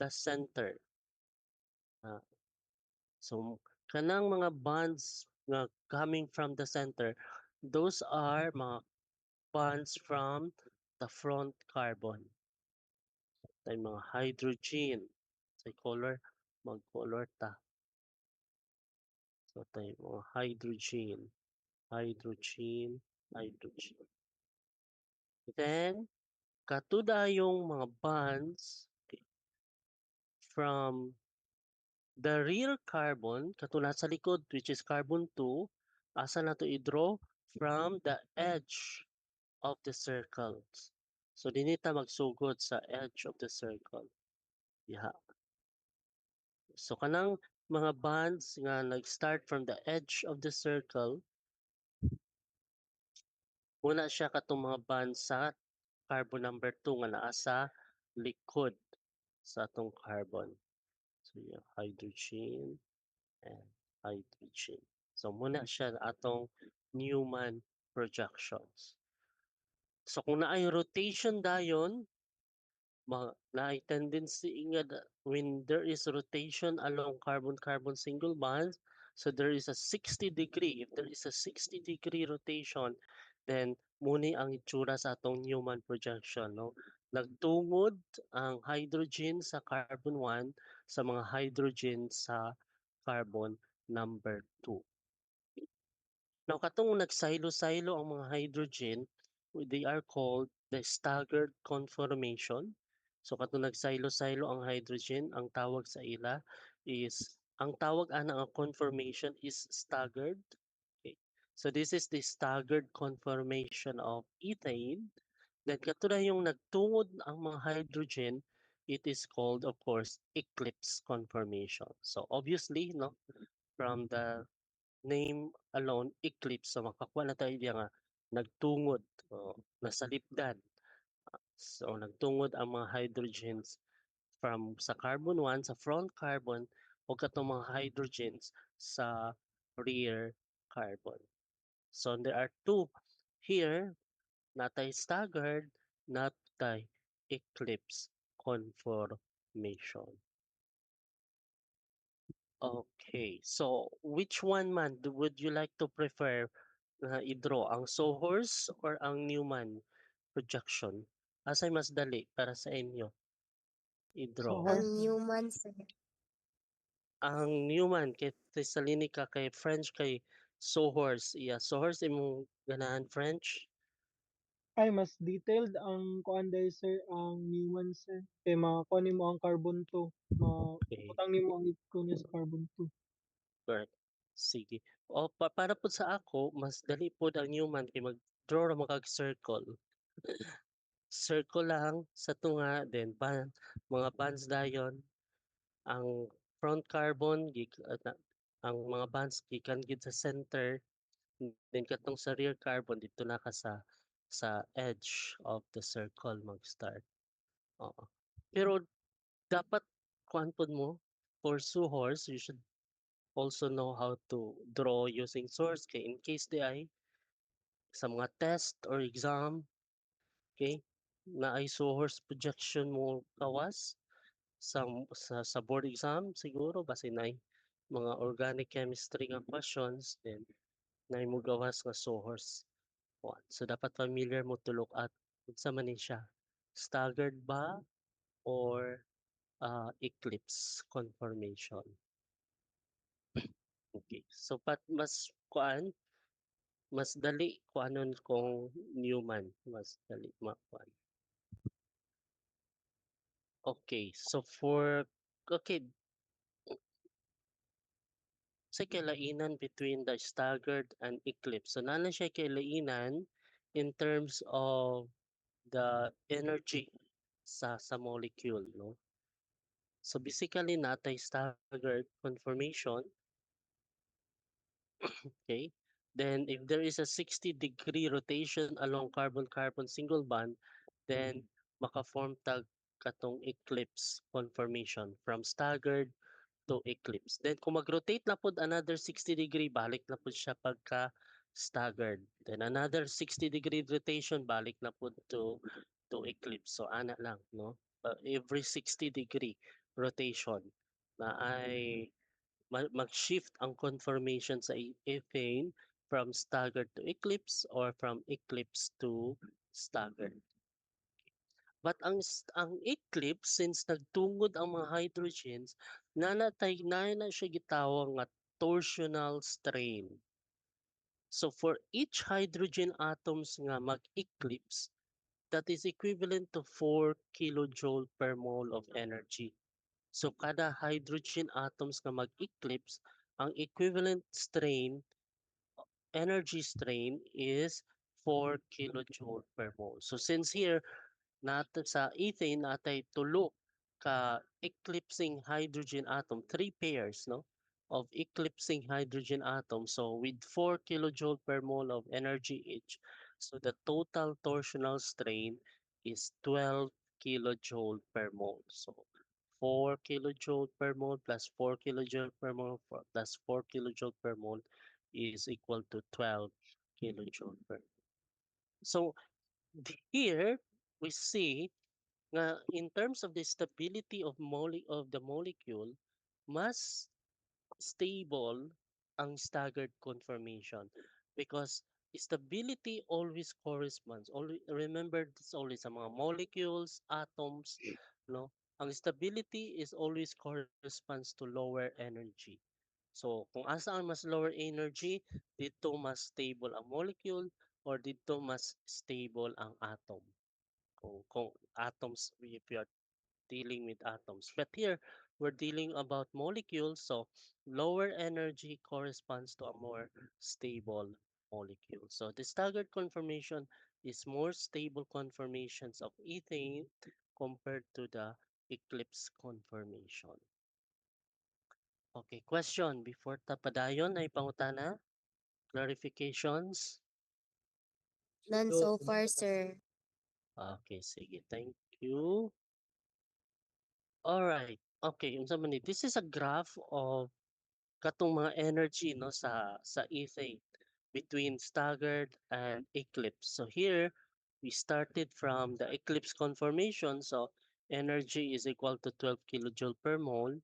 the center. So kanang mga bonds nga coming from the center, those are mga bonds from the front carbon. Tay mga hydrogen. Say color, mag-color ta. So tay mga hydrogen, hydrogen, hydrogen. Then kato yung mga bonds from the rear carbon katulad sa likod which is carbon 2 asa na to i-draw from the edge of the circles. So dinita magsugod sa edge of the circle. Yeah. So kanang mga bonds nga nag-start from the edge of the circle, muna siya katong mga bonds sa carbon number 2 nga naa sa likod sa atong carbon. So yeah, hydrogen and hydrogen. So muna siya atong Newman projections. So kung naay rotation dayon, naay tendency nga when there is rotation along carbon-carbon single bonds, so there is a 60 degree. If there is a 60 degree rotation, then muni ang itsura sa atong Newman projection. No? Nagtungod ang hydrogen sa carbon 1 sa mga hydrogen sa carbon number 2. Now, katong nagsilo-silo ang mga hydrogen, they are called the staggered conformation. So katong nagsilo-silo ang hydrogen, ang tawag sa ila is, ang tawag ana ang conformation is staggered. Okay. So this is the staggered conformation of ethane. Then katulad yung nagtungod ang mga hydrogen, it is called of course eclipse conformation. So obviously, no, from the name alone, eclipse, so makakuha na tayo diya nga nagtungod o nasa lipdan. So nagtungod ang mga hydrogens from sa carbon 1 sa front carbon o katong mga hydrogens sa rear carbon. So there are two here, natay staggered, natay eclipse conformation. Okay, so which one man would you like to prefer na i-draw, ang Sawhorse or ang Newman projection? Asa'y mas dali para sa inyo So i-draw? Ang horse. human sir. Ang Newman kay Thessalonica, kay French kay Sawhorse. Yeah, Sawhorse imong ganahan French? Ay, mas detailed ang kuan day sir, ang Newman sir. Kay makakuha nimo ang carbon 2. Okay, Utang nimo ang ipko niya sa carbon 2. correct. Sige. O para po sa ako, mas dali po ang Newman kay mag-draw ra mo kag circle. Circle lang sa tunga, then mga bands dayon. Ang front carbon ang mga bonds gikan gid sa center, then katong sa rear carbon dito na ka sa edge of the circle mag-start. Oo. Pero dapat kuan pod mo for Sawhorse, you should also know how to draw using source kay in case di ay sa mga test or exam, okay, na ay Sawhorse projection mo kawas sa board exam siguro base na mga organic chemistry nga questions, then na mo gawas nga Sawhorse one. So dapat familiar mo to look at unsa man ni siya. Staggered ba or eclipse conformation. Okay. So mas dali kuanon kung Newman, mas dali makuan. Okay. So okay, sa kailainan between the staggered and eclipse. So nana siya kailainan in terms of the energy sa molecule, no? So basically natay staggered conformation, okay? Then if there is a 60-degree rotation along carbon-carbon single bond, then maka-form tag katong eclipse conformation from staggered to eclipse. Then kung mag-rotate na pod another 60 degree, balik na pod siya pagka staggered. Then another 60 degree rotation, balik na pod to eclipse. So ana lang, no? Every 60 degree rotation na ay mag-shift ang conformation sa ethane from staggered to eclipse or from eclipse to staggered. But ang eclipse since nagtungod ang mga hydrogens na siya gitawag nga torsional strain. So for each hydrogen atoms nga mag-eclipse, that is equivalent to 4 kilojoule per mole of energy. So kada hydrogen atoms nga mag-eclipse, ang equivalent energy strain is 4 kilojoule per mole. So since here natin sa ethane natay tulo ka eclipsing hydrogen atom, three pairs no of eclipsing hydrogen atom. So with 4 kilojoule per mole of energy each, so the total torsional strain is 12 kilojoule per mole. So 4 kilojoule per mole plus 4 kilojoule per mole plus 4 kilojoule per mole is equal to 12 kilojoule per. So here we see nga in terms of the stability of the molecule, mas stable ang staggered conformation because stability always corresponds. Remember this always sa mga molecules, atoms, no? Ang stability is always corresponds to lower energy. So kung asa ang mas lower energy, dito mas stable ang molecule or dito mas stable ang atom. Kung atoms, if you are dealing with atoms. But here, we're dealing about molecules, so lower energy corresponds to a more stable molecule. So the staggered conformation is more stable conformations of ethane compared to the eclipse conformation. Okay, question before tapadayon ay pangutana, clarifications. None so far, sir. Okay, sige, thank you. All right. Okay, unsa man ni? This is a graph of katong mga energy no sa ethane between staggered and eclipse. So here we started from the eclipse conformation. So energy is equal to 12 kilojoule per mole.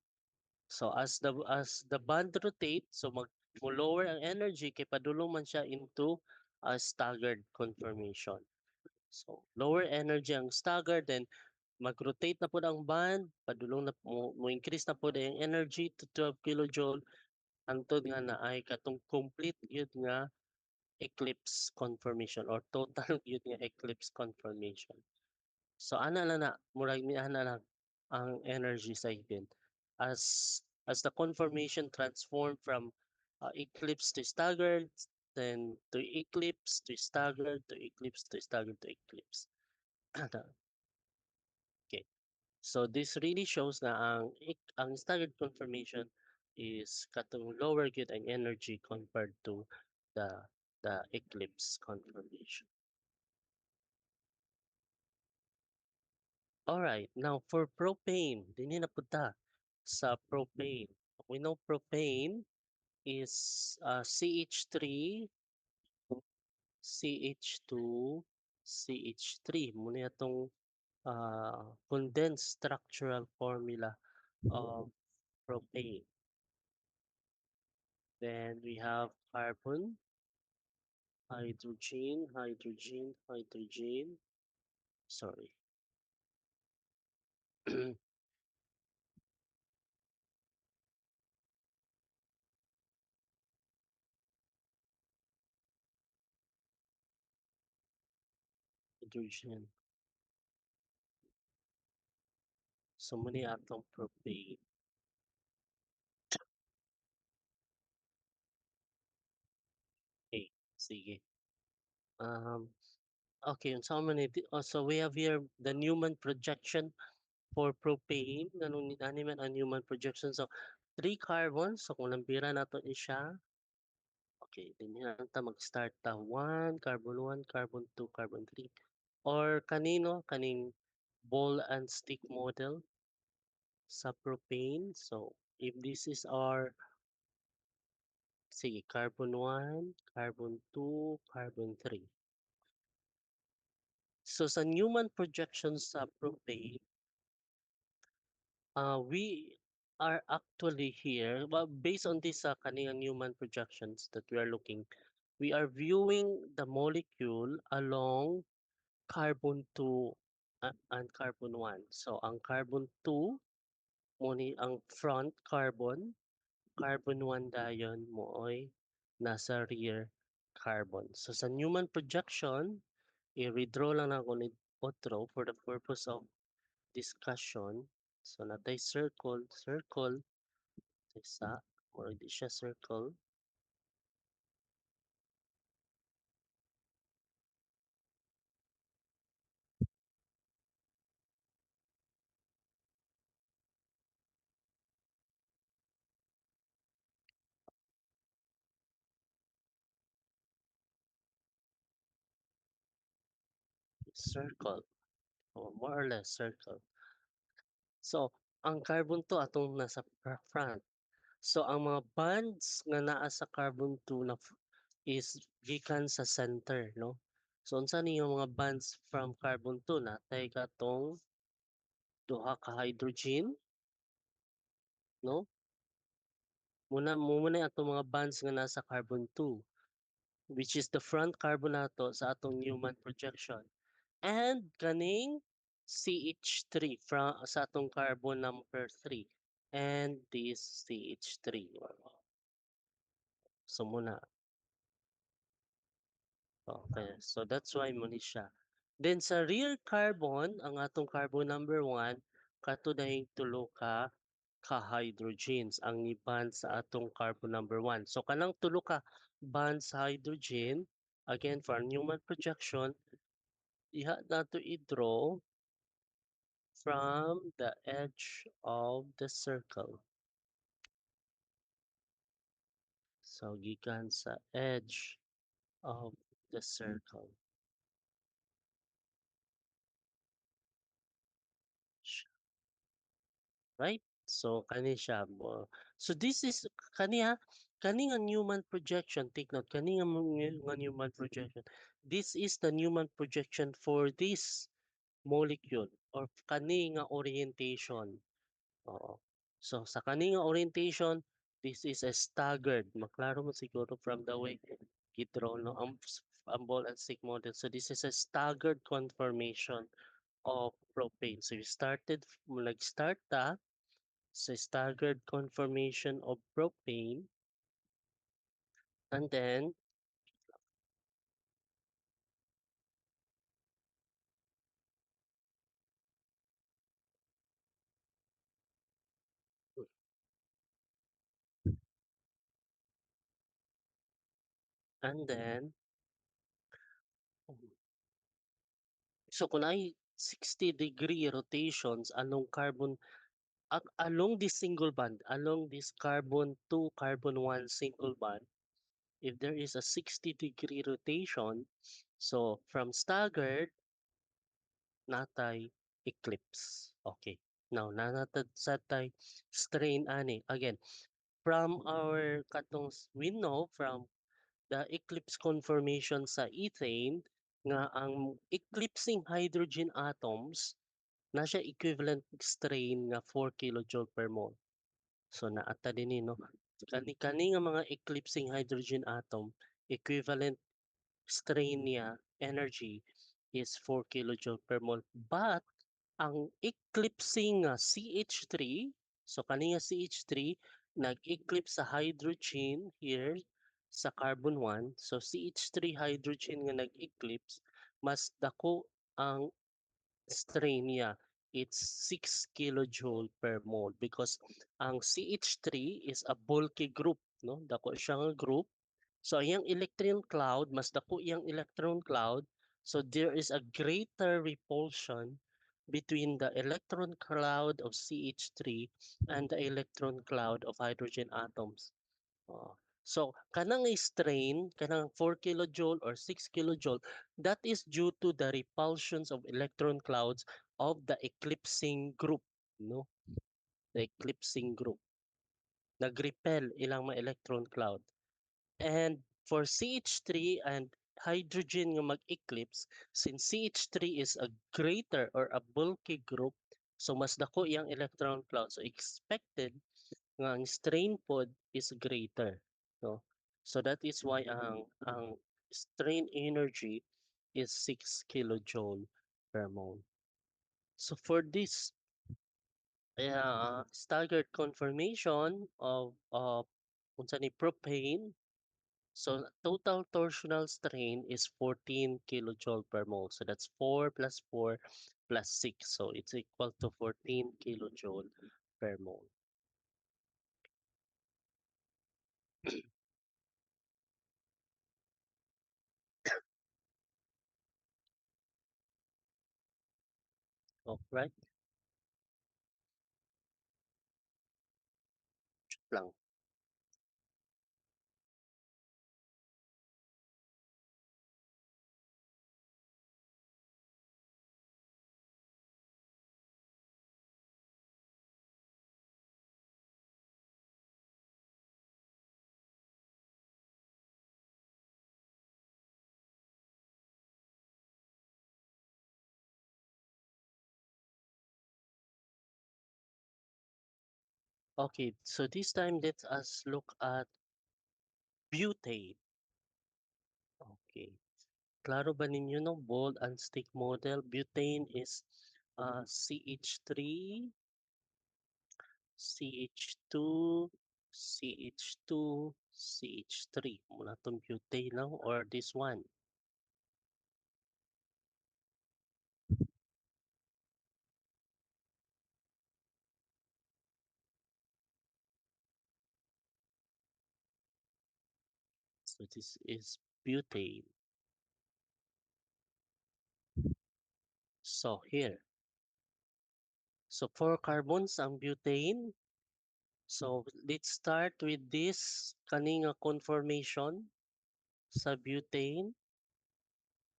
So as the band rotate, so mo lower ang energy kay padulong man siya into a staggered conformation. So lower energy ang staggered, then mag-rotate na po ang band, padulong na mo increase na po ang energy to 12 kilojoule hangtod nga naay katong complete gyud nga eclipse conformation or total gyud nga eclipse conformation. So ana na na murag ni ana lang ang energy sa event as the conformation transform from eclipse to staggered, then to eclipse to staggered to eclipse to staggered to eclipse. Okay. So this really shows na ang staggered conformation is katong lower gyud ang energy compared to the the eclipse conformation. All right, now for propane, dinhi na punta sa propane. We know propane is CH3, CH2, CH3. Muna itong condensed structural formula of propane. Then we have carbon, hydrogen, hydrogen, hydrogen. Sorry. Hydrogen. So many atong propane. Okay, sige. Okay, so many so we have here the Newman projection for propane. Ano man ang Newman projection? So, 3 carbons. So, kung lambira nato ni siya, okay, din yan ta mag-start ta 1, carbon 1, carbon 2, carbon 3. Or kanino, kaning ball and stick model sa propane. So, if this is our, sige, carbon 1, carbon 2, carbon 3. So, sa Newman projection sa propane, We are actually here, well, based on this kaniyang Newman projections that we are looking, we are viewing the molecule along carbon 2 and carbon 1. So ang carbon 2 mo ni ang front carbon, carbon 1 dayon mo ay nasa rear carbon. So sa Newman projection, i-redraw lang ako ni Otro for the purpose of discussion. So natay circle, circle, isa, or di siya circle, circle, or more or less circle. So, ang carbon 2 atong nasa front. So, ang mga bonds nga naa sa carbon 2 na is gikan sa center, no? So, unsa ni yung mga bonds from carbon 2 natay katong duha ka hydrogen, no? Muna atong mga bonds nga nasa carbon 2, which is the front carbon nato sa atong Newman projection. And kaning CH3 from sa atong carbon number 3. And this CH3. So muna. Okay. So that's why mo ni siya. Then sa rear carbon, ang atong carbon number 1, kato dahing tulo ka hydrogens ang ni-bond sa atong carbon number 1. So kanang tulo ka bond sa hydrogen, again for Newman projection, iha nato i-draw from the edge of the circle. So gikan sa edge of the circle. Right? So kani siya mo. So this is kani nga Newman projection, take note, kani nga Newman projection. This is the Newman projection for this molecule or kani nga orientation. Oo. So sa kani nga orientation, this is a staggered. Maklaro mo siguro from the way gidraw no ang ball and stick model. So this is a staggered conformation of propane. So you started like start ta sa staggered conformation of propane, and then and then so kung ay 60-degree rotations along this single bond, along this carbon 2, carbon 1 single bond, if there is a 60-degree rotation, so from staggered, natay eclipse. Okay. Now, nanatad sa tay strain ani. Again, from our katong we know from the eclipse conformation sa ethane nga ang eclipsing hydrogen atoms na siya equivalent strain nga 4 kilojoule per mole. So naata din ni no. Kani nga mga eclipsing hydrogen atom equivalent strain niya energy is 4 kilojoule per mole. But ang eclipsing CH3, so kani nga CH3 nag-eclipse sa hydrogen here sa carbon 1. So CH3 hydrogen nga nag-eclipse, mas dako ang strain niya. It's 6 kilojoule per mole because ang CH3 is a bulky group, no? Dako siya nga group. So iyang electron cloud, mas dako iyang electron cloud. So there is a greater repulsion between the electron cloud of CH3 and the electron cloud of hydrogen atoms. Oo. So, kanang strain, kanang 4 kilojoule or 6 kilojoule, that is due to the repulsions of electron clouds of the eclipsing group, no? The eclipsing group. Nagrepel ilang mga electron cloud. And for CH3 and hydrogen nga mag-eclipse, since CH3 is a greater or a bulky group, So mas dako iyang electron cloud. So expected nga ang strain pod is greater. No? So that is why ang strain energy is 6 kilojoule per mole. So for this staggered conformation of unsa ni propane, so total torsional strain is 14 kilojoule per mole. So that's 4 plus 4 plus 6. So it's equal to 14 kilojoule per mole. Oh, right? Lang. Okay, so this time let us look at butane. Okay. Klaro ba ninyo no? Bold and stick model. Butane is CH3, CH2, CH2, CH3. Muna itong butane now or this one. So this is butane. So here. So 4 carbons ang butane. So let's start with this kaning conformation sa butane.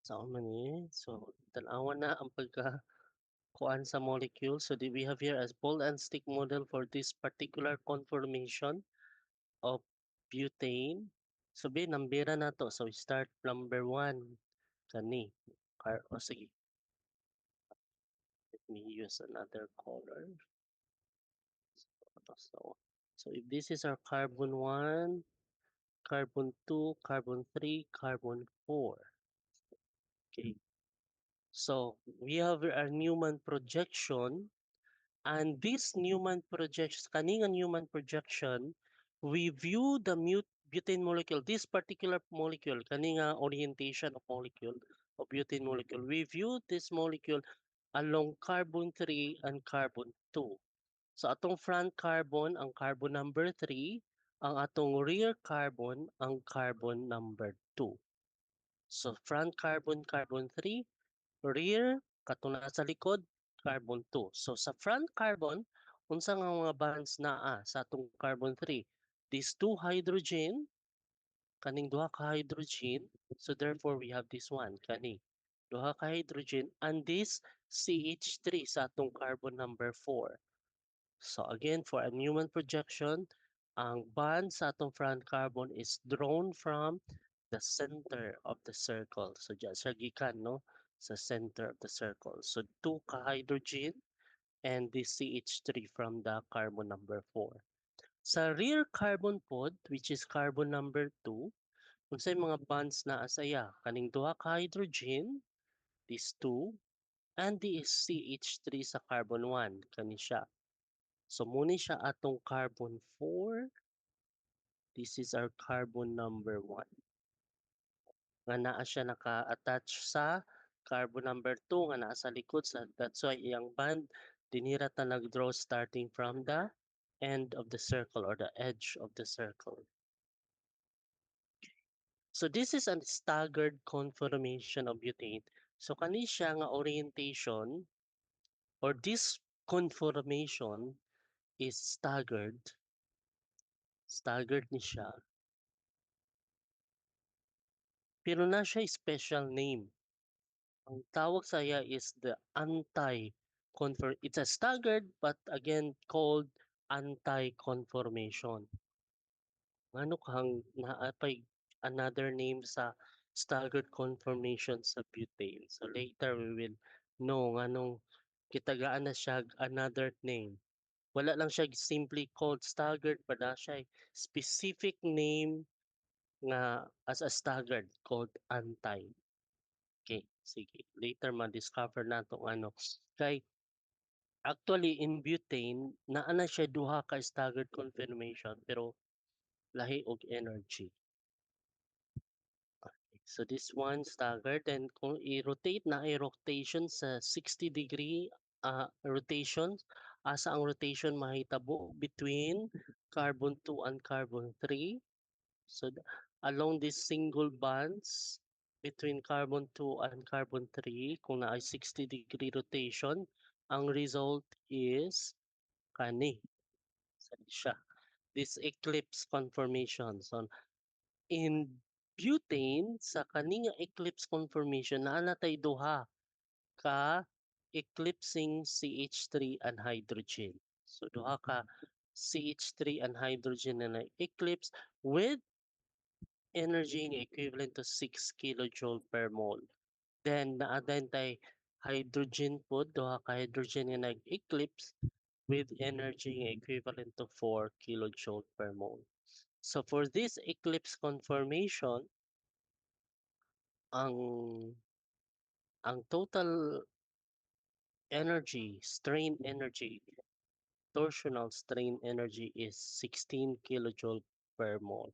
Saan man ni? So tanawa na ang pagka kuan sa molecule. So we have here as ball and stick model for this particular conformation of butane. So be nambira na to. So we start number 1 kani. Sige. Let me use another color. So if this is our carbon 1, carbon 2, carbon 3, carbon 4. Okay. So we have our Newman projection. And this Newman projection, kaninga Newman projection, we view the butane molecule, this particular molecule, kaninga orientation of molecule, of butane molecule, we view this molecule along carbon 3 and carbon 2. So atong front carbon, ang carbon number 3, ang atong rear carbon, ang carbon number 2. So front carbon, carbon 3, rear, katong sa likod, carbon 2. So sa front carbon, unsa nga mga bonds naa sa atong carbon 3? These two hydrogen, kaning duha ka hydrogen. So therefore we have this one, kani duha ka hydrogen and this CH3 sa atong carbon number 4. So again, for a Newman projection, ang bond sa atong front carbon is drawn from the center of the circle. So dyan siya gikan, no? Sa center of the circle. So 2 ka-hydrogen and this CH3 from the carbon number 4. Sa rear carbon pod, which is carbon number 2, unsay mga bonds na asaya? Kaning duha ka-hydrogen, these 2, and this CH3 sa carbon 1, kani siya. So muna siya atong carbon 4. This is our carbon number 1. Nga naa siya naka-attach sa carbon number 2 nga naa sa likod. That's why iyang band dinira ta nag-draw starting from the end of the circle or the edge of the circle. So this is a staggered conformation of butane. So kani siya nga orientation or this conformation is staggered. Staggered ni siya. Pero na siya special name. Ang tawag sa iya is the anti-conform. It's a staggered but again called anti-conformation. Ano kang naapay another name sa staggered conformation sa butane. So later we will know anong Kitagaan na siya another name. Wala lang siya simply called staggered, but na siya specific name nga as a staggered called anti. Okay, sige. Later ma-discover na itong ano. Kay actually in butane, naa na siya duha ka staggered conformation pero lahi og energy. Okay, so this one staggered, and kung i-rotate na ay rotation sa 60-degree rotation, asa ang rotation mahitabo between carbon 2 and carbon 3. So along these single bonds between carbon 2 and carbon 3, kung na ay 60-degree rotation, ang result is kani. Saan siya? This eclipse conformation. So in butane, sa kaning eclipse conformation, naa natay duha ka eclipsing CH3 and hydrogen. So duha ka CH3 and hydrogen na eclipse with energy nga equivalent to 6 kilojoule per mole. Then naa tay hydrogen pod, duha ka hydrogen nga nag-eclipse with energy nga equivalent to 4 kilojoule per mole. So for this eclipse conformation, ang total energy, strain energy, torsional strain energy is 16 kilojoule per mole.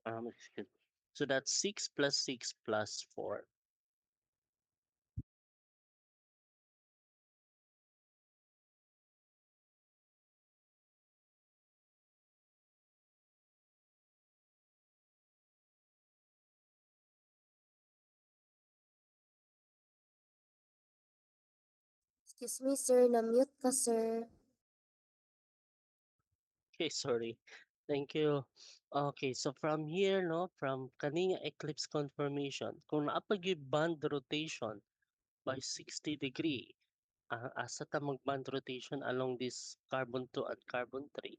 Excuse me. So that's 6 plus 6 plus 4. Excuse me, sir. Na-mute ka, sir. Okay, sorry. Thank you. Okay, so from here, no, from kaninga eclipse conformation, kung naapag yung band rotation by 60-degree, asa ta mag-band rotation along this carbon 2 at carbon 3,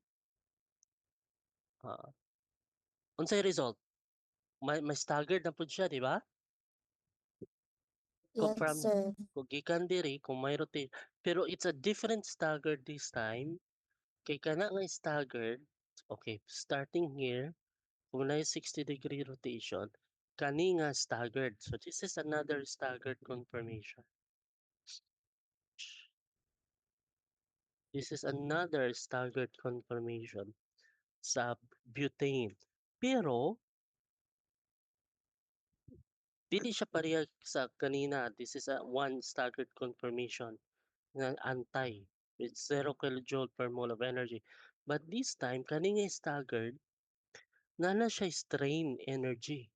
uh, unsay result? May staggered na po siya, di ba? Kung Yes, from, sir. kung gikan diri, kung may rotate, pero it's a different staggered this time. Kay kana nga staggered, okay, starting here, kung na 60-degree rotation, kani nga staggered. So this is another staggered confirmation. This is another staggered confirmation sa butane. Pero, dili siya pareha sa kanina. This is a one staggered confirmation ng antay with 0 kilojoule per mole of energy. But this time, kani nga staggered, na siya strain energy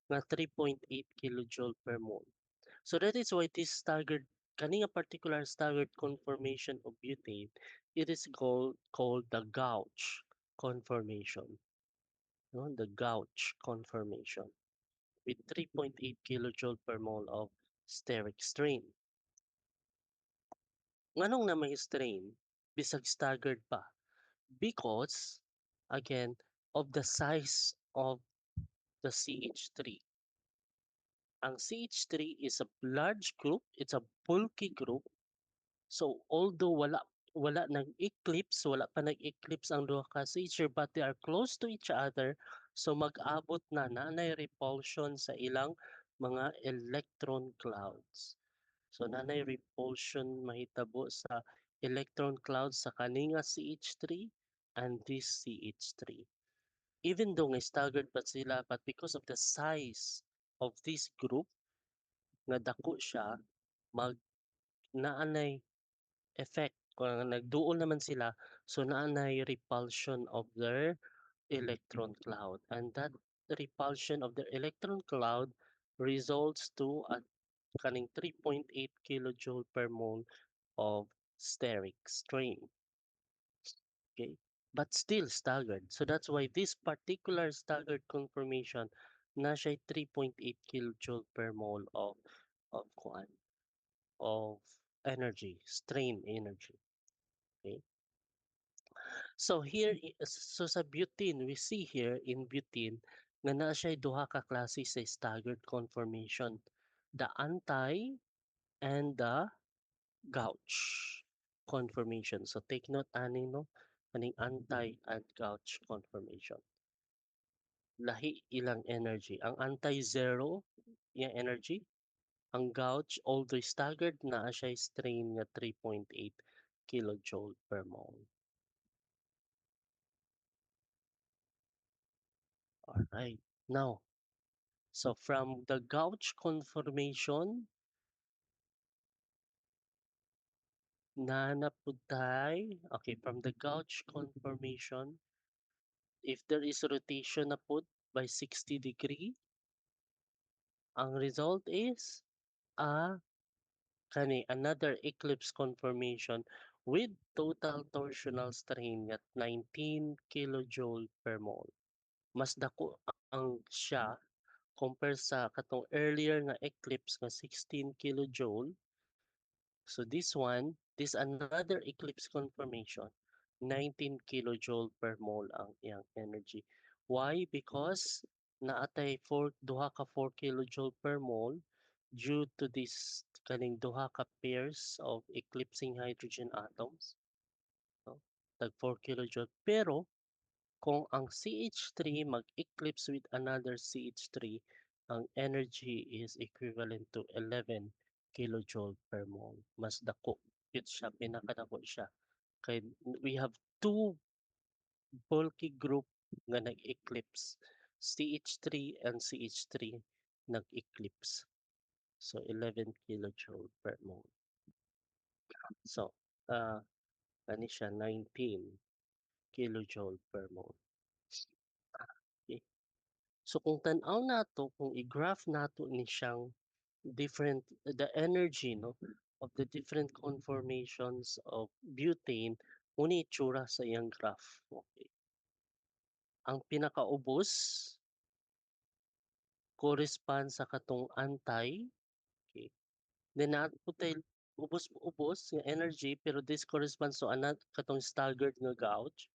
na 3.8 kilojoule per mole. So that is why this staggered, kani nga particular staggered conformation of butane, it is called the gauge conformation. No? The gauge conformation with 3.8 kilojoule per mole of steric strain. Nganong na may strain? Bisag staggered pa. Because, again, of the size of the CH3. Ang CH3 is a large group, it's a bulky group. So although wala nag-eclipse, wala pa nag-eclipse ang duha ka CH3 but they are close to each other, so mag-abot na nanay repulsion sa ilang mga electron clouds. So nanay repulsion mahitabo sa electron clouds sa kaninga CH3 and this CH3. Even though nga staggered pa sila, but because of the size of this group, nga dako siya, mag naanay effect. Kung nagduol naman sila, so naanay repulsion of their electron cloud. And that repulsion of the electron cloud results to a kaning 3.8 kilojoule per mole of steric strain. Okay? But still staggered. So that's why this particular staggered conformation na siya 3.8 kilojoule per mole of kuan of energy, strain energy. Okay? So here, so sa butane, we see here in butane nga naa siya duha ka klase sa staggered conformation. The anti and the gouge conformation. So take note ani no, kaning anti and gouge conformation. Lahi ilang energy. Ang anti-zero, yung energy. Ang gouge, although staggered na siya strain nga 3.8 kilojoule per mole. Alright. Now, so from the gouge conformation, nanaputay, okay, from the gouge conformation, if there is rotation na put by 60 degree, ang result is another eclipse conformation with total torsional strain at 19 kilojoule per mole. Mas dako ang siya compare sa katong earlier nga eclipse nga 16 kilojoule. So this another eclipse confirmation, 19 kilojoule per mole ang iyang energy. Why? Because naatay duha ka 4 kilojoule per mole due to this kaning duha ka pairs of eclipsing hydrogen atoms. No? Tag 4 kilojoule. Pero kung ang CH3 mag-eclipse with another CH3, ang energy is equivalent to 11 kilojoule per mole. Mas dako. It siya, pinakadako siya. Kay we have two bulky group nga nag-eclipse. CH3 and CH3 nag-eclipse. So 11 kilojoule per mole. So, kani siya 19 kilojoule per mole. Okay. So kung tan-aw nato, kung i-graph nato ni siyang the energy no of the different conformations of butane, muna itsura sa iyang graph. Okay. Ang pinakaubos correspond sa katong anti. Okay. Then naputay ubos yung energy pero this corresponds to another katong staggered nga gauge.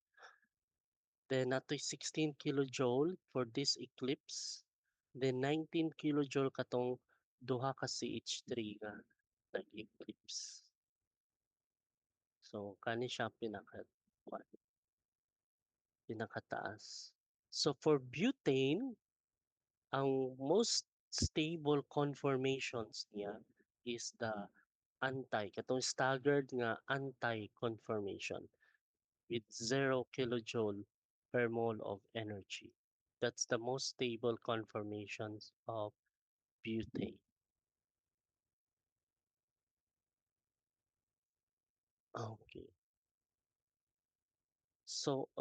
Then nato'y 16 kilojoule for this eclipse. Then 19 kilojoule katong duha ka CH3 nga nag-eclipse. So kani siya pinakataas. So for butane, ang most stable conformations niya is the katong staggered nga anti-conformation with 0 kilojoule per mole of energy. That's the most stable conformations of butane. Okay. So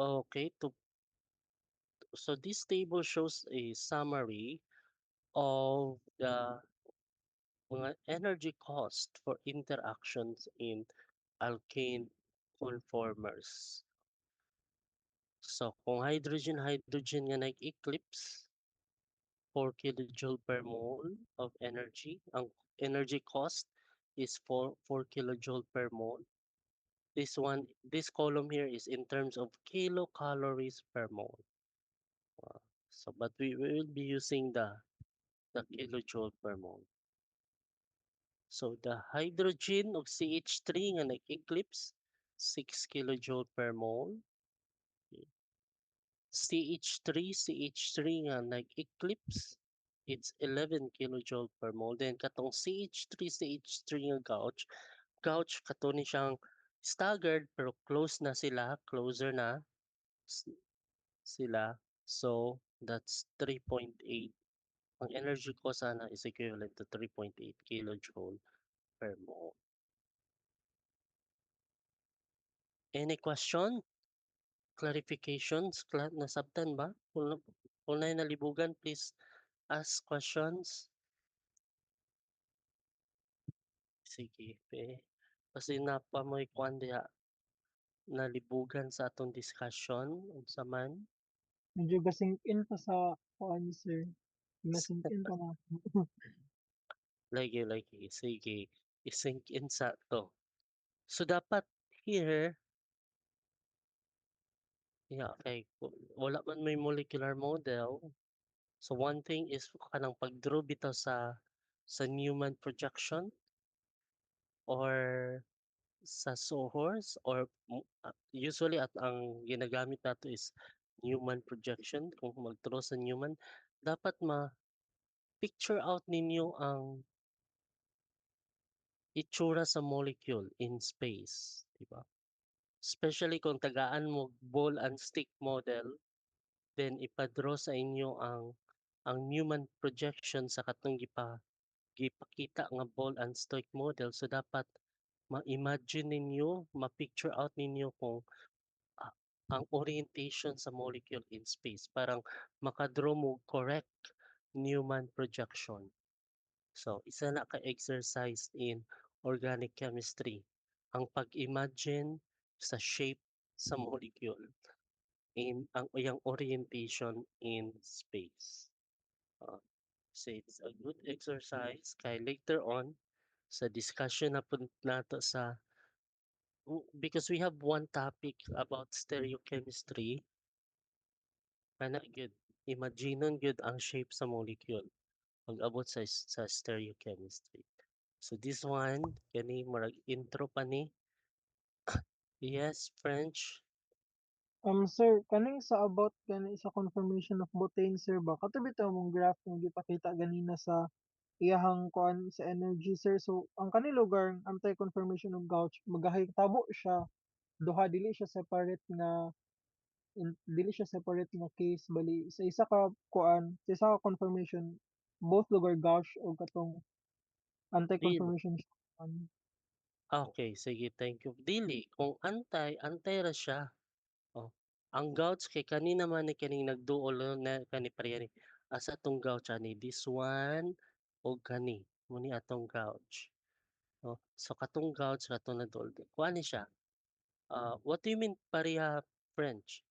so this table shows a summary of the mga energy cost for interactions in alkane conformers. So kung hydrogen nga nag-eclipse, 4 kilojoule per mole of energy. Ang energy cost is 4 kilojoule per mole. This column here is in terms of kilocalories per mole. So, but we will be using the kilojoule per mole. So, the hydrogen of CH3 nga nag-eclipse, 6 kilojoule per mole. CH3 nga nag-eclipse, it's 11 kilojoule per mole. Then katong CH3 nga gauge kato ni siyang staggered pero closer na sila. So that's 3.8. Ang energy ko sana is equivalent to 3.8 kilojoule per mole. Any question? Clarifications? Nasabtan ba? Kung na nalibugan, please ask questions. Sige, kasi napamoy kuan diha nalibugan sa atong discussion unsa man. Medyo gasing in pa sa kuan sir. Nasink in pa na. Lagi, sige, i-sink in sa to. So dapat here, okay, wala man may molecular model. So one thing is kanang pag-draw bitaw sa Newman projection. or sa source or usually at ang ginagamit nato is Newman projection. Kung mag-draw sa Newman, dapat ma-picture out ninyo ang itsura sa molecule in space, di ba? Especially kung tagaan mo ball and stick model, then ipa-draw sa inyo ang Newman projection sa katong gipakita nga ball and stick model. So dapat ma-imagine ninyo, ma-picture out ninyo kung ah, ang orientation sa molecule in space. Parang makadraw mo correct Newman projection. So, isa na ka-exercise in organic chemistry. Ang pag-imagine sa shape sa molecule in ang iyang orientation in space. Uh, so it's a good exercise kay later on sa discussion na po nato sa because we have one topic about stereochemistry kana gyud imaginon gyud ang shape sa molecule pag-abot sa stereochemistry. So this one kani murag intro pa ni. Yes, French. Sir, kaning sa about kani sa confirmation of butane, sir ba? Kato bitaw mong graph nga gipakita ganina sa iyahang kuan sa energy, sir. So, ang kani lugar, anti-confirmation of gauge, magahitabo siya. Duha, dili siya separate nga case. Bali, sa isa ka kuan, sa isa ka confirmation, both lugar gauge o katong Dili. anti-confirmation siya. Okay, sige, thank you. Dili, kung antay, antay ra siya. Oh. Ang gouts kay kanina man ni kaning nagduol na kani pareha ni asa tong gouch ani this one o kani mo ni atong gouch. Oh. So katong gouch katong nadol. Kuha ni siya. What do you mean pareha French?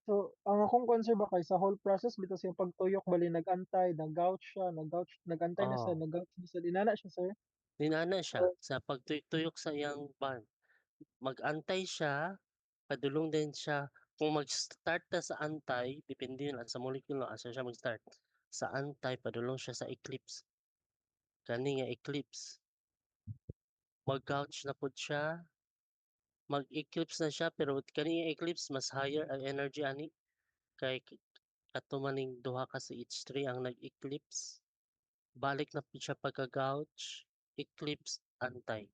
So, ang akong concern ba kay sa whole process bitaw siya pagtuyok bali nag-antay, nag-gouge siya, nag-antay na siya, Oh, nag-gouge na siya. Dinana siya, sir. dinana siya Or, sa pagtuyok sa iyang band. Mag-antay siya, padulong din siya. Kung mag-start na sa antay, depende yun sa molecule no, asa siya mag-start. Sa antay, padulong siya sa eclipse. Kani nga eclipse. Mag-gouge na pud siya, mag-eclipse na siya, pero kani nga eclipse, mas higher ang energy ani. Kay katumaning duha ka sa H3 ang nag-eclipse. Balik na pud siya pagka-gouge, eclipse, antay.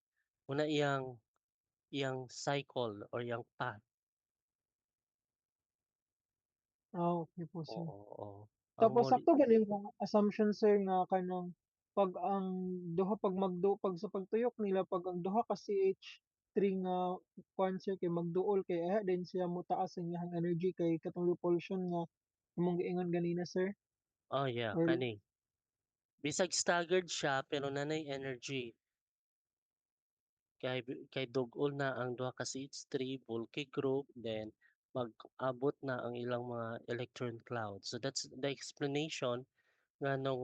Una iyang cycle or iyang path. okay po, sir. Oo, oo. Ang Tapos, moli sakto ba yung assumption, sir, nga kanang pag ang duha pag sa pagtuyok nila pag ang duha ka CH3 nga kuan sir kay magduol kay din siya mutaas ang iyang energy kay katong repulsion nga imong giingon ganina, sir. oh yeah, Or kani. Bisag staggered siya pero nanay energy. Kay dug-ol na ang duha ka CH3 bulky group then mag-abot na ang ilang mga electron cloud. So that's the explanation nga nung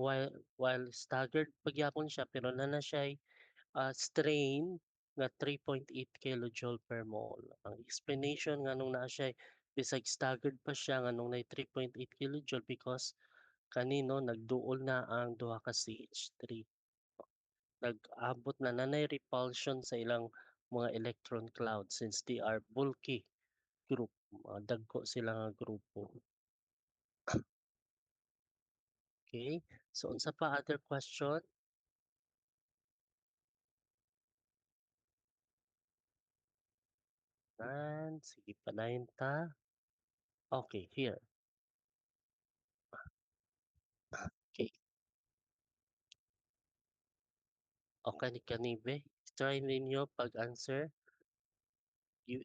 while staggered pagyapon siya pero nana siya'y strain nga 3.8 kilojoule per mole. Ang explanation nga nung naa siya'y bisag staggered pa siya nga nung nay 3.8 kilojoule because kanino nagduol na ang duha ka CH3. Nag-abot na nanay repulsion sa ilang mga electron cloud since they are bulky group. Dagko sila nga grupo. Okay? So unsa pa other question? Sige padayon ta. Okay, here. Okay. Okay ni kanibe. Try ninyo pag-answer.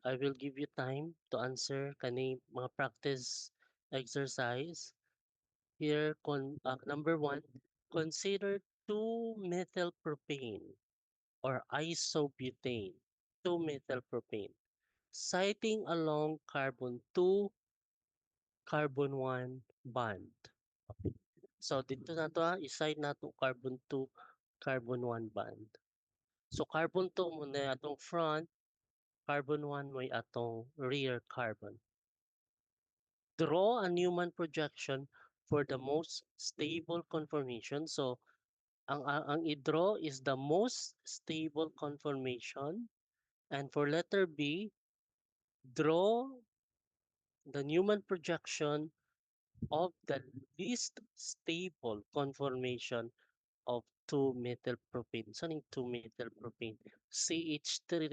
I will give you time to answer kani mga practice exercise. Here, number 1, consider 2-methyl propane or isobutane, 2-methyl propane, citing along carbon 2, carbon 1 bond. So dito na to iside na to carbon 2, carbon 1 bond. So carbon 2 mo na atong front, carbon 1 may atong rear carbon. Draw a Newman projection for the most stable conformation. So ang i-draw is the most stable conformation. And for letter B, draw the Newman projection of the least stable conformation of 2-methylpropane. Saan yung 2-methylpropane? CH3,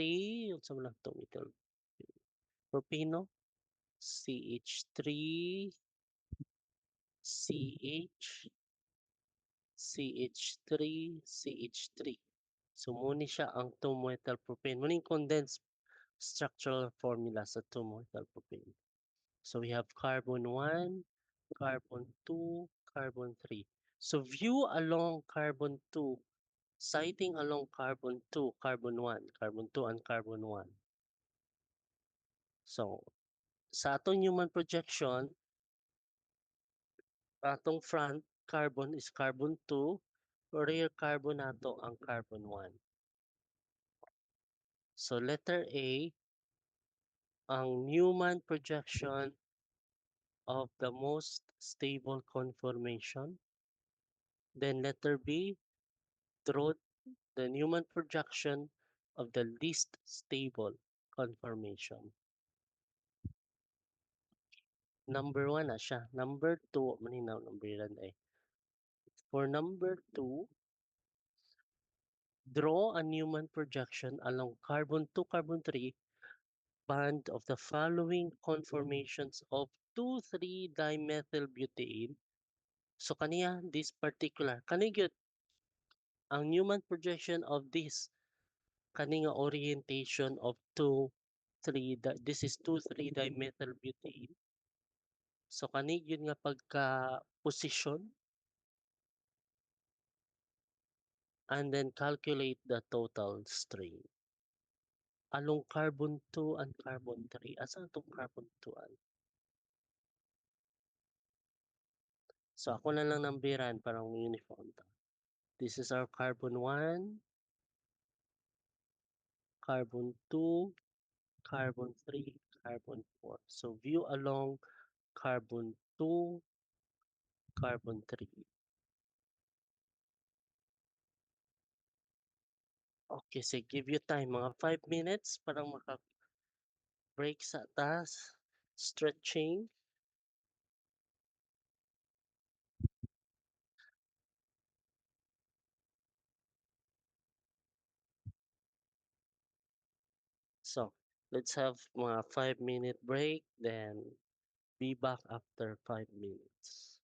unsa man lang 2-methyl propano? CH3, CH, CH3, CH3. So muna siya ang 2-methylpropane. Muna yung condensed structural formula sa 2-methylpropane. So we have carbon 1, carbon 2, carbon 3. So view along carbon 2, sighting along carbon 2, carbon 1, carbon 2, and carbon 1. So sa atong Newman projection, atong front carbon is carbon 2, rear carbon nato ang carbon 1. So letter A, ang Newman projection of the most stable conformation. Then letter B, draw the Newman projection of the least stable conformation. Number 1 na siya. Number 2, maninaw number yan. For number 2, draw a Newman projection along carbon 2, carbon 3 band of the following conformations of 2,3-dimethylbutane. So kaniya, this particular, kanigyot ang Newman projection of this kani nga orientation of 2,3, this is 2,3-dimethylbutane. So kani yun nga pagka position and then calculate the total strain along carbon 2 and carbon 3. Asa itong carbon 2 an? So ako na lang nambiran parang uniform ta. This is our carbon 1, carbon 2, carbon 3, carbon 4. So view along carbon 2, carbon 3. Okay, so give you time mga 5 minutes parang maka-break sa taas, stretching. So let's have mga 5-minute break, then be back after 5 minutes.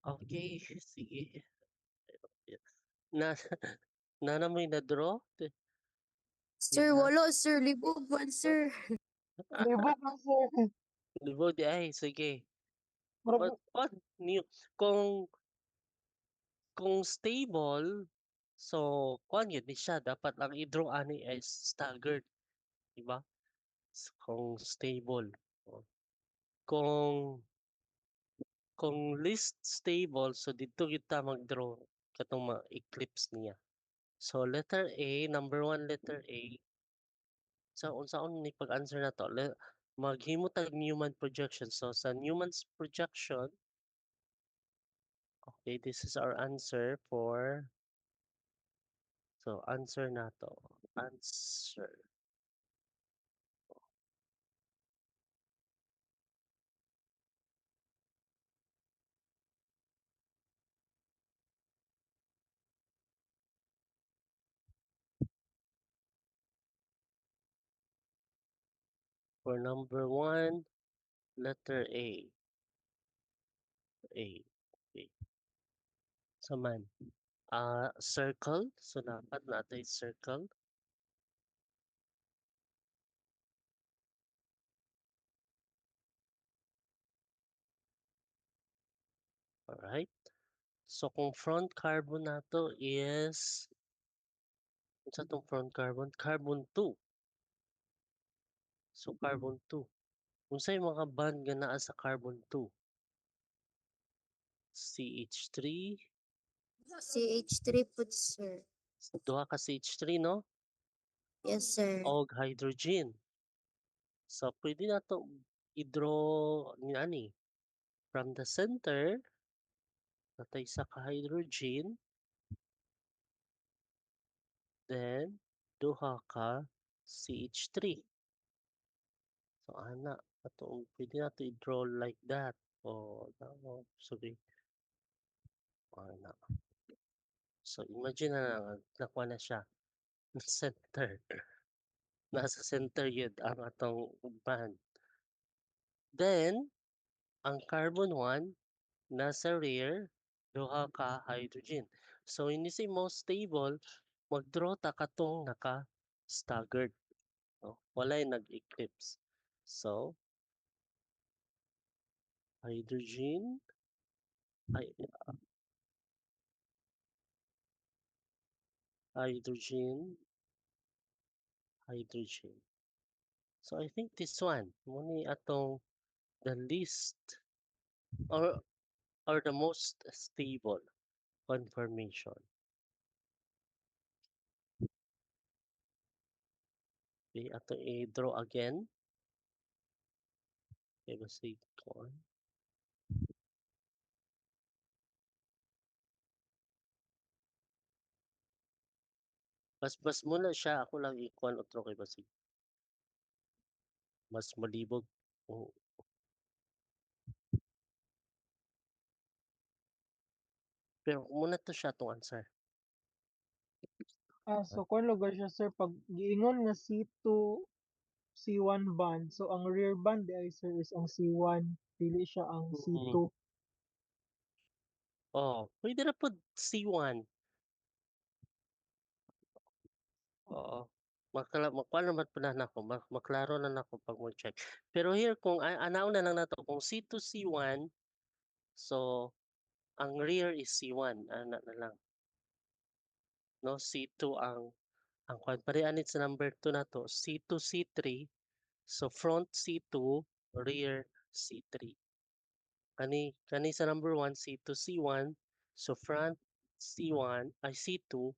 Okay, sige. Na na may na-draw? Sir, Diha? wala sir. Libog man sir. Libog lang sir. Libog di ay, sige. Murag What new kung stable, so kuan yun ni siya dapat ang i-draw ani is staggered, di ba? Kung stable. Oh. Kung least stable, so dito kita mag-draw katong mga eclipse niya. So letter A, number 1 letter A, sa unsaon ni pag-answer na to? Maghimo tag Newman projection. So sa Newman's projection, okay, this is our answer for so answer na to. Answer for number 1, letter A. A. Okay. So man, circle. So dapat natin circle. Alright. So kung front carbon nato is unsa tong front carbon? Carbon 2. So carbon 2. Unsay mga bond nga naa sa carbon 2? CH3, CH3 po sir. duha ka CH3 no? Yes sir. Og hydrogen. So pwede na to i-draw ni ani from the center natay sa ka hydrogen, then duha ka CH3. So ana ato pwede na to i-draw like that. O sorry. Ana. So imagine na lang nakuha na siya center. Nasa center yun ang atong band. Then, ang carbon 1 nasa rear, duha ka hydrogen. So ini si most stable, mag-draw ta katong naka-staggered. No? Walay nag-eclipse. So, hydrogen, hy- hydrogen, hydrogen. So I think this one, muni atong the least or the most stable conformation. Okay, ato i-draw again. Okay, basta ito. Mas muna siya, ako lang ikuan otro kay basig. Mas malibog. Oo. Pero muna to siya tong answer. so kung lugar siya sir pag giingon nga C2 C1 band. So ang rear band di ay sir is ang C1, dili siya ang C2. Mm. Oh, pwede na po C1. Oo. Makuha naman po na nako, maklaro na nako pag mo check. Pero here kung anaw na lang nato kung C2 C1, so ang rear is C1, ana na lang. No, C2 ang kwan pare anit sa number 2 nato, C2 C3, so front C2, rear C3. Kani sa number 1 C2 C1, so front C1 ay C2,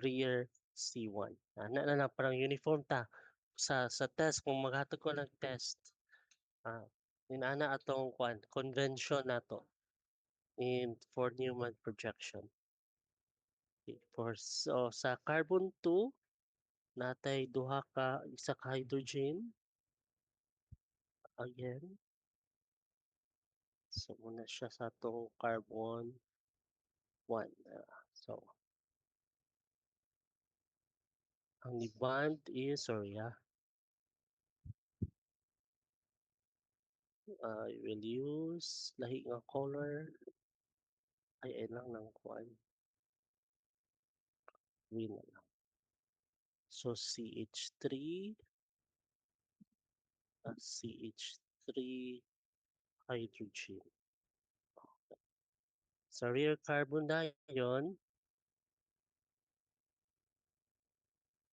rear C1. Ana na lang parang uniform ta sa test kung maghatod ko ng test. Ah, inana atong kwan convention nato in for Newman projection. Okay, so sa carbon 2 natay duha ka isa ka hydrogen again. So muna siya sa atong carbon 1. So ang bond is sorry I will use lahi nga color. Ay lang ng kuan. Win na lang. So CH3, CH3 hydrogen. Sa rear carbon dayon,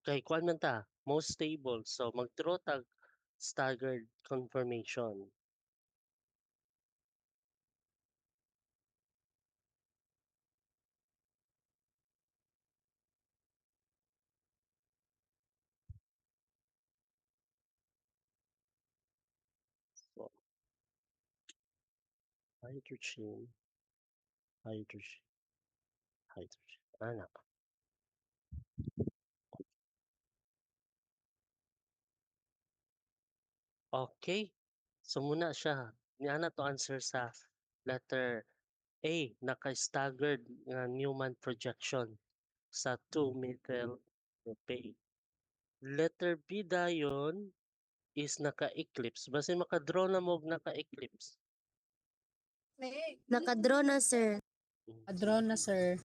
kay kuan man ta, most stable. So magturo tag staggered conformation. So hydrogen, hydrogen, hydrogen. Ana. Okay. So muna siya. Niana to answer sa letter A, naka-staggered nga Newman projection sa 2-methyl propane. Letter B dayon is naka-eclipse. Basin maka-draw na mo og naka-eclipse. Nakadraw na, sir. Draw na, sir.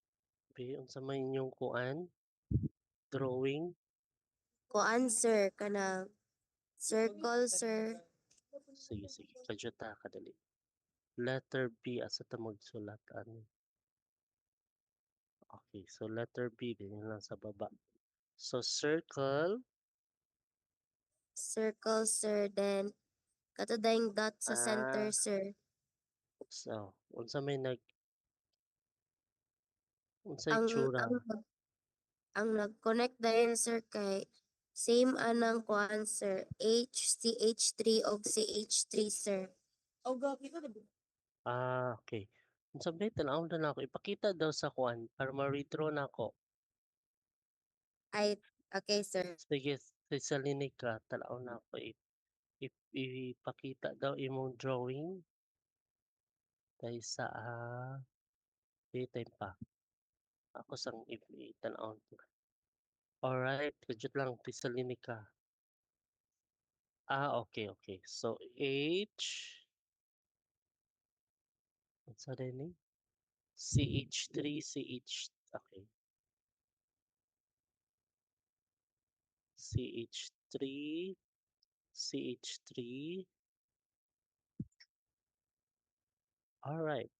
B, unsa may inyong kuan? Drawing. Kuan, sir. Kanang circle, sir. Sige, sige. Kadyota, kadali. Letter B, asa ta magsulat? Ano? Okay, so letter B, din lang sa baba. So circle, Circle, sir. Then, katudayang dot sa center, ah, sir. so, unsa may unsay Ang, tsura? ang nag-connect dayon, sir, kay same anang kuan, sir. CH3 o CH3, sir. Okay. Unsa may tanaw na ako. Ipakita daw sa kuan para ma-redraw na ako. Ay, okay, sir. Sige, sa linig ka, tanaw na ako. Ipakita daw imong drawing. Kay sa, daytime pa. Ako sang itanaw. Alright, kajut lang, sa linig ka. Okay, okay. So, unsa din ni? CH3, okay. CH3, CH3. Alright.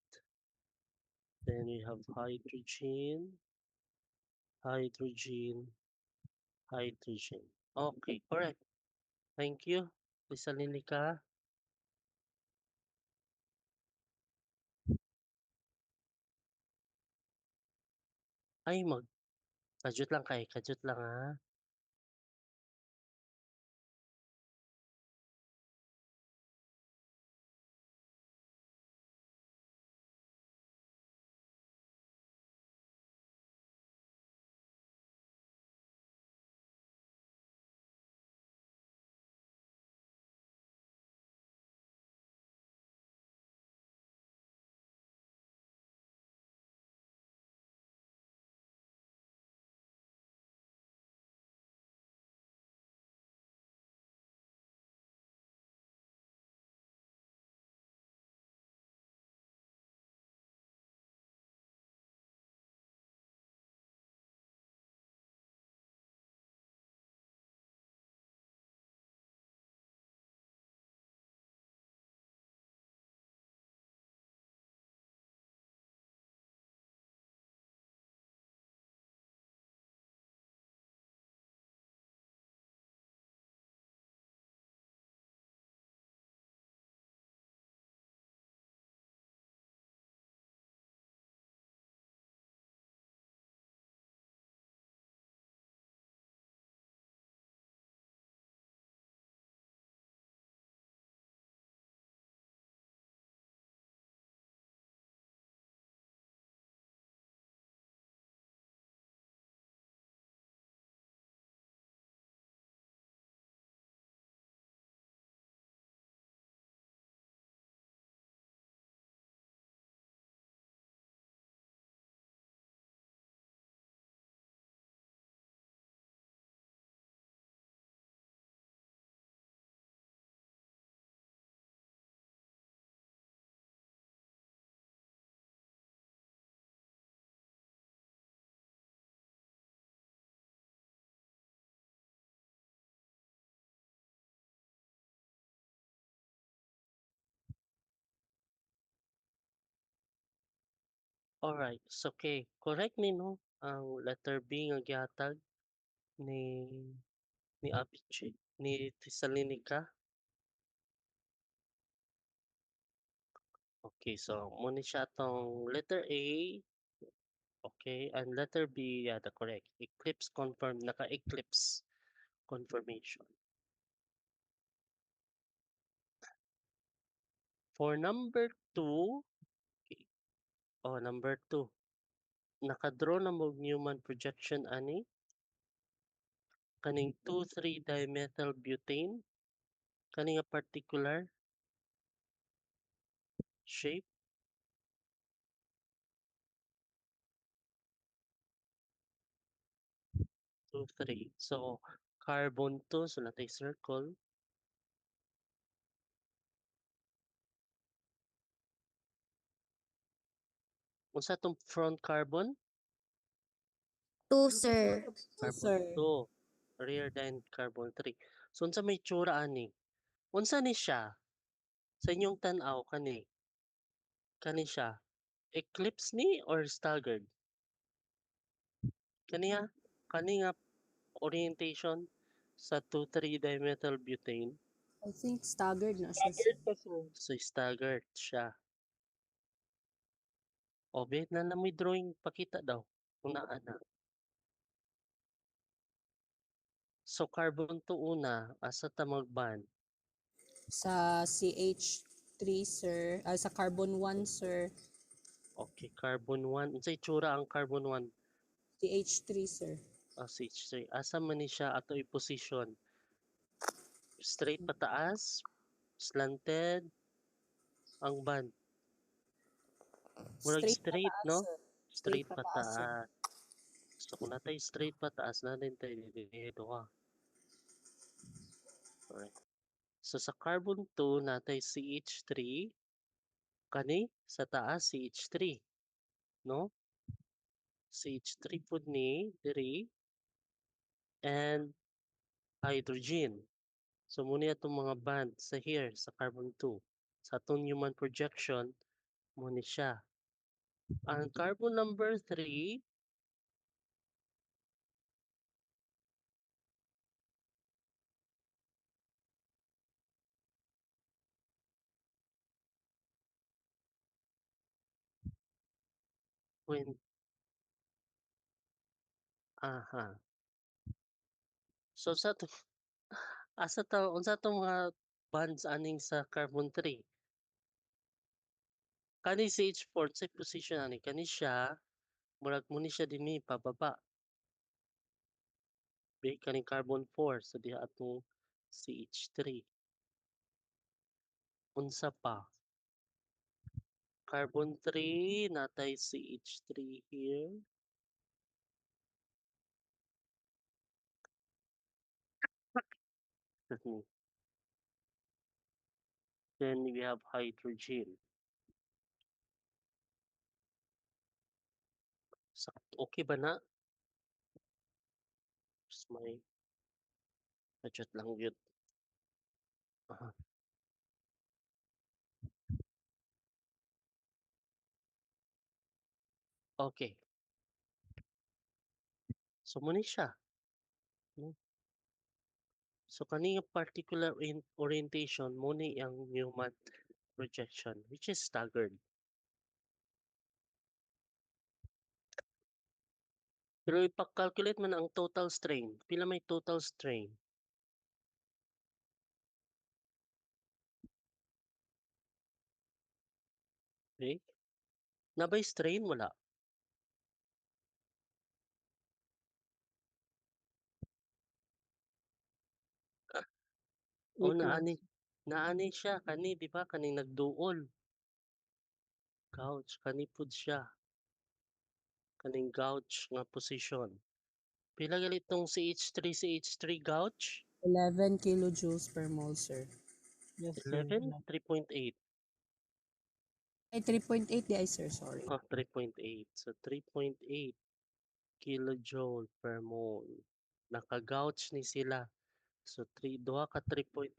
Then we have hydrogen, hydrogen, hydrogen. Okay, correct. Thank you. Lisalini ka. Ay, kajut lang kay, kajut lang ha. Alright, so okay, correct ni no ang letter B nga gihatag ni Apiche ni Tesalonica. Okay, so muna siya tong letter A. Okay, and letter B, yeah, the correct. Eclipse confirm, naka-eclipse confirmation. For number 2, okay. Oh, number 2. Nakadraw na mo Newman projection ani kaning 2,3-dimethyl butane kani nga particular shape. 2, 3. So carbon 2, so natay circle. Unsa tong front carbon? 2, sir. Carbon Sir. 2. Rear than carbon 3. So unsa may tsura ani? Unsa ni siya? Sa inyong tan-aw kani siya eclipse ni or staggered? Kani nga orientation sa 2,3-dimethyl butane. I think staggered na siya, sir. Staggered pa, sir. So staggered siya. O bet na namoy drawing pakita daw kung naa na. So carbon 2 una asa ta mag-bond? Sa CH3, sir. Sa carbon 1, sir. Okay, carbon 1. Unsay tsura ang carbon 1? CH3, sir. CH3. Asa man ni siya ato i-position? Straight pataas, slanted, ang band. Murag straight, pataas, no? sir. Straight pataas, sir. pataas. So kung natay straight pataas na din tayo dito ka. Alright. So sa carbon 2 natay CH3 kani sa taas CH3, no? CH3 pud ni diri and hydrogen. So muna itong mga band sa here sa carbon 2. Sa atong Newman projection muna siya. Ang carbon number 3 when aha. So sa to asa ta unsa tong mga bonds aning sa carbon 3? Kani CH4 sa position ani kani siya murag mo ni siya dinhi pababa. Kaning carbon 4 so diha atong CH3. Unsa pa? Carbon 3 natay CH3 here. Then we have hydrogen. Okay ba na? Just may budget lang yun. Aha. Okay. So muna siya. No? So kani nga particular orientation muna ang Newman projection which is staggered. Pero ipa-calculate man ang total strain. Pila may total strain? Okay? Nabay strain wala. O Wait lang. naani siya kani di ba kaning nagduol. Gouge kani pud siya. Kaning gouge nga position. Pila gali tong CH3 gouge? 11 kilojoules per mole, sir. Yes, sir. 11, 3.8. Ay, 3.8 di ay, sir. Sorry. 3.8. So 3.8 kilojoule per mole. Naka-gouge ni sila. So duha ka 3.8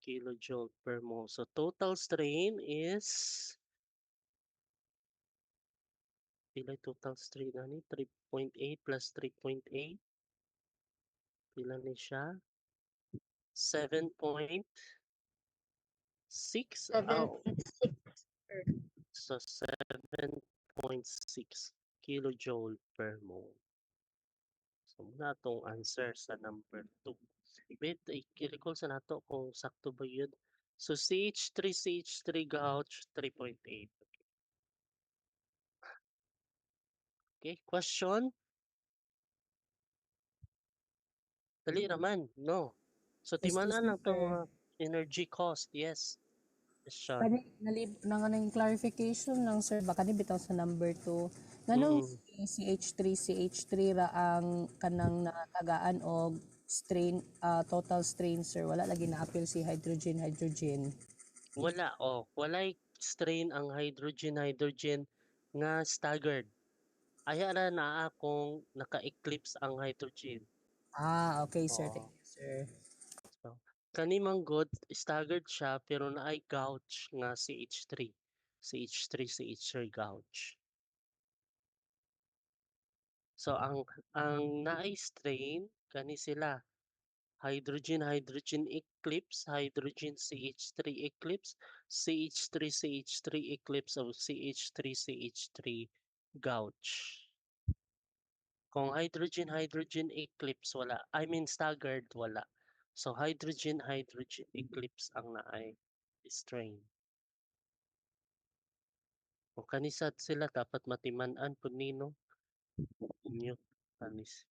kilojoule per mole. So total strain is Pila total strain ani 3.8 plus 3.8 pila ni siya 7.6 so 7.6 kilojoule per mole. So muna tong answer sa number 2. Wait, i-recall sa nato kung sakto ba yun. So CH3 gauge 3.8. Okay, question? Dali raman, no. So Excuse timanan me, lang tong sir. mga energy cost, yes. Question. Kani nang anong clarification lang sir baka ni bitaw sa number 2. Nganong CH3 ra ang kanang natagaan og strain total strain sir wala lagi na appeal si hydrogen. Wala, walay strain ang hydrogen nga staggered. Aya na naa kung naka-eclipse ang hydrogen. Okay sir, thank Oo. you sir. So, kani manggod staggered siya pero naay gauge nga CH3. CH3 gauge. So ang naay strain kani sila hydrogen eclipse, hydrogen CH3 eclipse, CH3 eclipse o CH3 gauge. Kung hydrogen eclipse wala, I mean staggered wala. So hydrogen eclipse ang naay strain. O kanisat sila dapat matiman-an pud nino. Inyo kanis.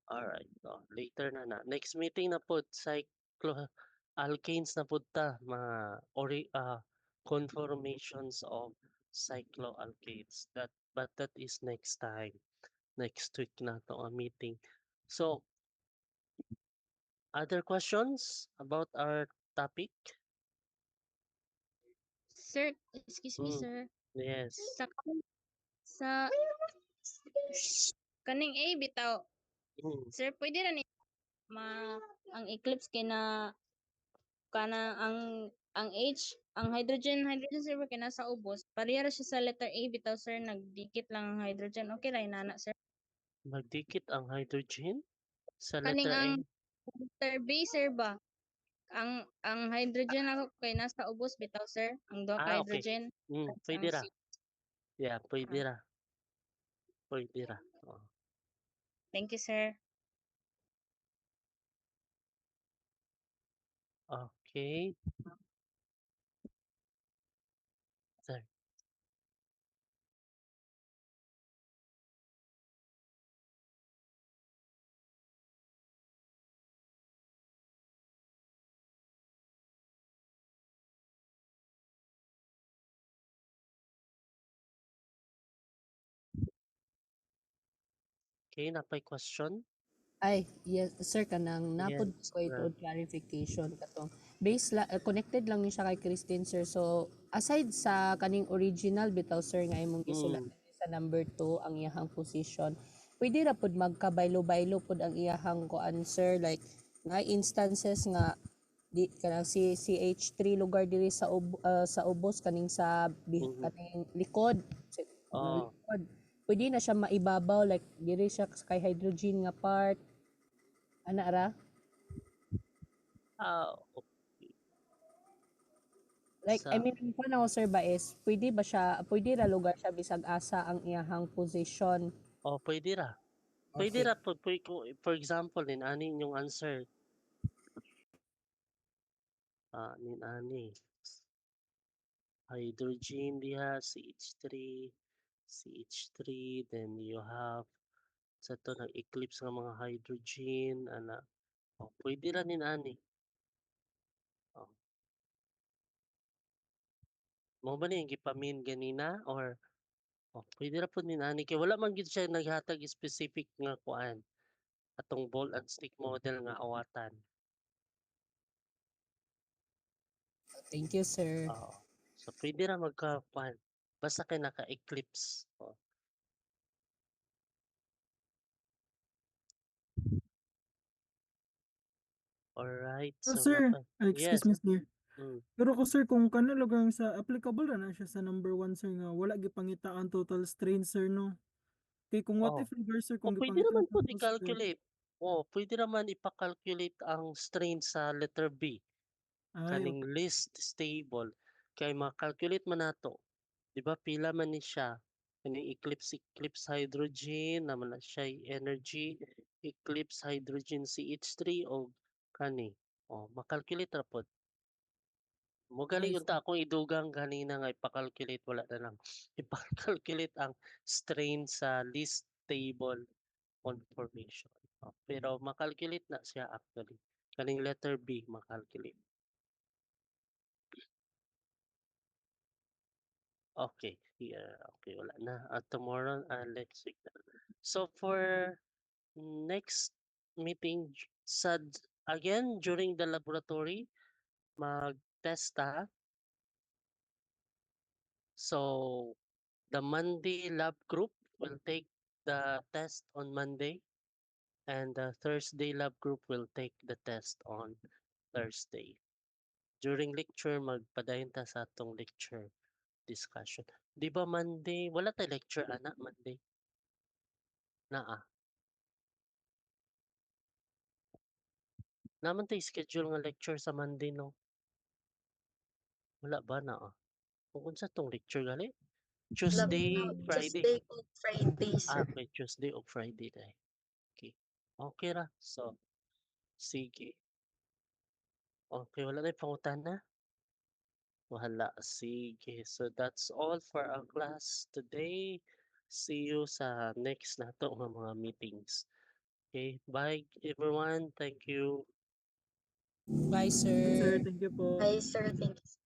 Alright, later na. Next meeting na pod cycloalkanes na pod ta mga conformations of cycloalkanes. But that is next time. Next week na to ang meeting. So, other questions about our topic? Sir, excuse me, Mm, sir. yes. Sa kaning A bitaw. Mm, Sir, pwede ra ni ang eclipse kay na kana ang H, ang hydrogen sir kay nasa ubos. Pareha ra siya sa letter A bitaw sir, nagdikit lang ang hydrogen. Okay ra inana sir. magdikit ang hydrogen sa Kaning letter A. ang letter B sir ba? Ang hydrogen ako kay nasa ubos bitaw sir. Ang duha ka Okay. hydrogen. Ang Pwede ra. C. Yeah, pwede Ah, ra. Pwede ra. thank you sir. Okay. Sir. Okay, napay question? Ay, yes, sir, kanang napod Yes. ko ito clarification katong connected lang ni siya kay Christine sir. So, aside sa kaning original bitaw sir nga imong gisulat sa number 2 ang iyahang position, pwede ra pud magkabaylo-baylo pud ang iyahang kuan sir like nga instances nga di kanang si CH3 lugar diri sa ubos kaning kaning likod Oh, likod pwede na siya maibabaw like diri siya kay hydrogen nga part ana ra ah, like I sa mean ang kuan ako sir ba is pwede ra lugar siya bisag asa ang iyahang position. pwede ra. Pwede Okay. ra po, for example, ani inyong answer. Ani. Hydrogen diha, CH3, then you have sa to nag-eclipse ng mga hydrogen, ana. Pwede ra ani. Oh, mo ba ni gipamin ganina or pwede ra pud ani kay wala man gid siya naghatag specific nga kuan atong ball and stick model nga awatan. Thank you sir. Oo. So pwede ra magka-kuan basta kay naka-eclipse. Alright, So so sir, napay excuse yes. me sir. Mm. Pero ko sir kung kano lugar sa applicable ra na siya sa number 1 sir nga wala gipangita ang total strain sir no. Kay kung what Oh. if lugar sir O kung pwede gipangita naman ang po total strain. i-calculate. Pwede naman ipa-calculate ang strain sa letter B, Ay, kaning least stable. Kay ma-calculate man nato, 'di ba pila man ni siya, kaning eclipse hydrogen naman na siya energy, eclipse hydrogen CH3 o kani. Ma-calculate ra pod. Mo gali Ay, unta akong idugang kanina nga ipa-calculate wala na lang. Ipa-calculate ang strain sa least stable conformation. Pero ma-calculate na siya actually. Kaning letter B ma-calculate. Okay, here. Okay, wala na. Tomorrow, let's see. So for next meeting again during the laboratory, mag-test ta. So the Monday lab group will take the test on Monday and the Thursday lab group will take the test on Thursday. During lecture, magpadayon ta sa atong lecture discussion. Di ba Monday, wala tayo lecture, anak, Monday? Naa. Naman tayo schedule nga lecture sa Monday, no? Wala ba na? Kung sa tong lecture gali? Tuesday, Friday. Tuesday o Friday, sir. Okay, Tuesday o Friday tayo. Okay. Okay ra. So, sige. Okay, wala na pangutan na? Wala. Sige. So, that's all for our class today. See you sa next na to mga meetings. Okay, bye everyone. Thank you. Bye, sir, sir. thank you po. Hi, sir. Thank you.